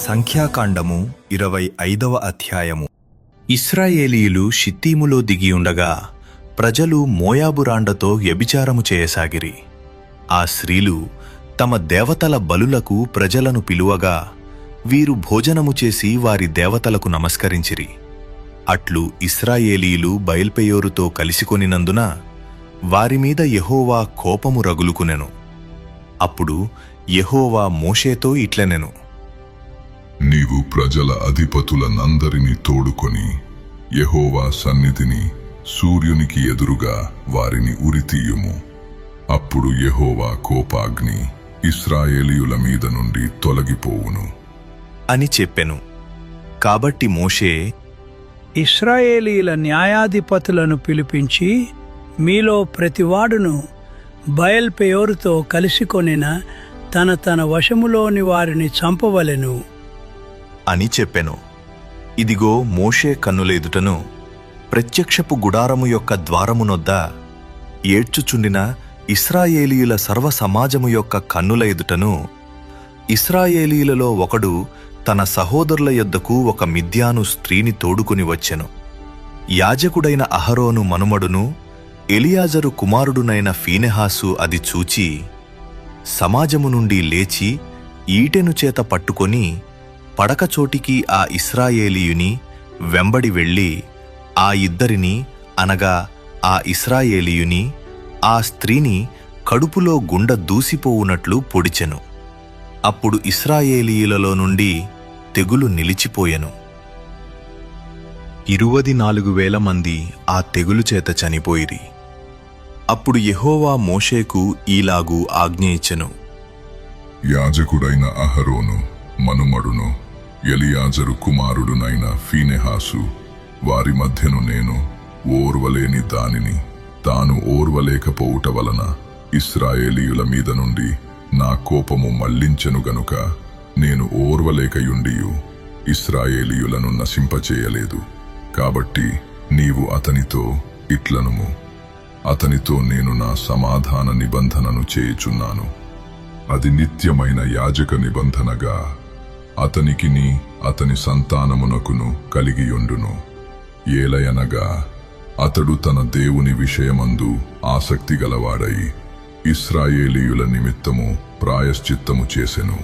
సంఖ్యాకాండము 25వ అధ్యాయము. ఇశ్రాయేలీయులు షిత్తీములో దిగియుండగా ప్రజలు మోయాబురాండతో వ్యభిచారము చేయసాగిరి. ఆ స్త్రీలు తమ దేవతల బలులకు ప్రజలను పిలువగా వీరు భోజనము చేసి వారి దేవతలకు నమస్కరించిరి. అట్లు ఇశ్రాయేలీయులు బయల్పెయోరుతో కలిసికొనినందున వారిమీద యెహోవా కోపము రగులుకునెను. అప్పుడు యెహోవా మోషేతో ఇట్లనెను: నీవు ప్రజల అధిపతులనందరినీ తోడుకొని యెహోవా సన్నిధిని సూర్యునికి ఎదురుగా వారిని ఉరితీయుము. అప్పుడు యెహోవా కోపాగ్ని ఇశ్రాయేలీయుల మీద నుండి తొలగిపోవును అని చెప్పెను. కాబట్టి మోషే ఇశ్రాయేలీయుల న్యాయాధిపతులను పిలిపించి, మీలో ప్రతివాడును బయల్పెయోరుతో కలిసికొనిన తన వశములోని వారిని చంపవలెను అని చెప్పెను. ఇదిగో, మోషే కన్నులెదుటను ప్రత్యక్షపు గుడారము యొక్క ద్వారమునొద్ద ఏడ్చుచుండిన ఇశ్రాయేలీయుల సర్వ సమాజము యొక్క కన్నుల ఎదుటను ఇశ్రాయేలీయులలో ఒకడు తన సహోదరుల యొద్దకు ఒక మిద్యాను స్త్రీని తోడుకుని వచ్చెను. యాజకుడైన అహరోను మనుమడును ఎలియాజరు కుమారుడునైన ఫీనెహాసు అది చూచి సమాజము నుండి లేచి ఈటెను చేత పట్టుకొని పడకచోటికి ఆ ఇశ్రాయేలీయుని వెంబడి వెళ్ళి ఆ ఇద్దరిని, అనగా ఆ ఇశ్రాయేలీయుని ఆ స్త్రీని కడుపులో గుండ దూసిపోవునట్లు పొడిచెను. అప్పుడు ఇశ్రాయేలీయులలో నుండి తెగులు నిలిచిపోయెను. 24,000 మంది ఆ తెగులు చేత చనిపోయిరి. అప్పుడు యెహోవా మోషేకు ఈలాగు ఆజ్ఞ ఇచ్చెను: యాజకుడైన అహరోను మనుమడును ఎలియాజరు కుమారుడునైన ఫీనెహాసు వారి మధ్యను నేను ఓర్వలేని దానిని తాను ఓర్వలేకపోవుట వలన ఇశ్రాయేలీయుల మీద నుండి నా కోపము మళ్లించెను గనుక నేను ఓర్వలేకయుండియు ఇశ్రాయేలీయులను నశింపచేయలేదు. కాబట్టి నీవు అతనితో ఇట్లనుము: అతనితో నేను నా సమాధాన నిబంధనను చేయుచున్నాను. అది నిత్యమైన యాజక నిబంధనగా అతనికిని అతని సంతానమునకును కలిగియుండును. ఏలయనగా అతడు తన దేవుని విషయమందు ఆసక్తి గలవాడై ఇశ్రాయేలీయుల నిమిత్తము ప్రాయశ్చిత్తము చేసెను.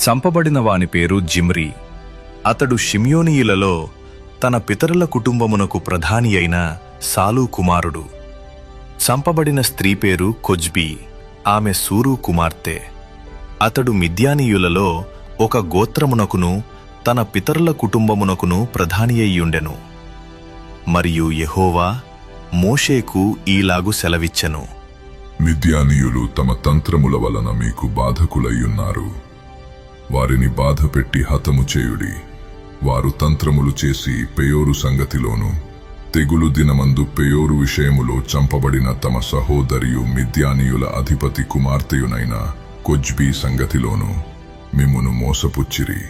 చంపబడిన వాని పేరు జిమ్రీ. అతడు షిమ్యోనీయులలో తన పితరుల కుటుంబమునకు ప్రధాని అయిన సాలు కుమారుడు. చంపబడిన స్త్రీ పేరు కొజ్బీ. ఆమె సూరు కుమార్తె. అతడు మిద్యానీయులలో ఒక గోత్రమునకును తన పితరుల కుటుంబమునకును ప్రధాని అయ్యుండెను. మరియు యెహోవా మోషేకు ఈలాగు సెలవిచ్చెను: మిద్యానీయులు తమ తంత్రముల వలన మీకు బాధకులయ్యున్నారు. వారిని బాధపెట్టి హతము చేయుడి. వారు తంత్రములు చేసి పెయోరు సంగతిలోను తెగులు దినమందు పెయోరు విషయములో చంపబడిన తమ సహోదరియు మిద్యానీయుల అధిపతి కుమార్తెయునైన కొజ్బీ సంగతిలోను మిమ్మును మోసపుచ్చిరి.